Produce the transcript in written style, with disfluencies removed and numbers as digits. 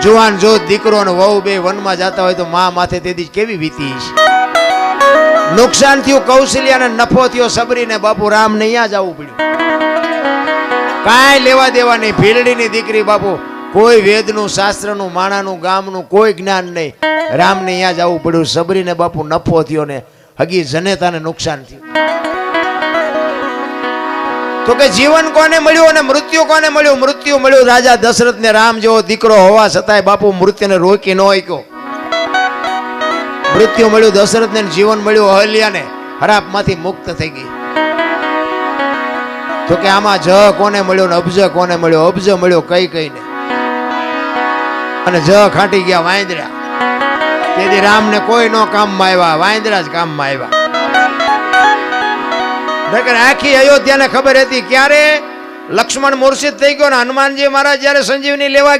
જુવાન જો દીકરો અને વહુ બે વનમાં જતા હોય તો મા માથે તેથી કેવી વીતી છે. નુકસાન થયું કૌશલ્યાને, નફો થયો સબરીને. બાપુ રામ ને અહીંયા જવું પડ્યું. કાંઈ લેવા દેવા નહીં. ભીલડીની દીકરી બાપુ, કોઈ વેદનું, શાસ્ત્રનું, માણાનું, ગામનું કોઈ જ્ઞાન નહીં. રામને અહીંયા જવું પડ્યું. સબરીને બાપુ નફો થયો ને હગી જનેતાને નુકસાન થયું. તો કે જીવન કોને મળ્યું અને મૃત્યુ કોને મળ્યું? મૃત્યુ મળ્યું રાજા દશરથને. રામ જેવો દીકરો હોવા છતાંય બાપુ મૃત્યુને રોકી ન શક્યો. મૃત્યુ મળ્યું દશરથને, જીવન મળ્યું અહલ્યાને. હરાપમાંથી મુક્ત થઈ ગઈ. તો કે આમાં જ કોને મળ્યો ને અબજ કોને મળ્યો? અબજ મળ્યો કઈ કઈને, અને જ ખાટી ગયા વાંદરા. તેથી રામને કોઈ નો કામમાં આવ્યા, વાંદરા જ કામમાં આવ્યા. આખી અયોધ્યાને ખબર હતી. ક્યારે લક્ષ્મણ મૂર્છિત થઈ ગયો ને હનુમાનજી મહારાજ જયારે સંજીવની લેવા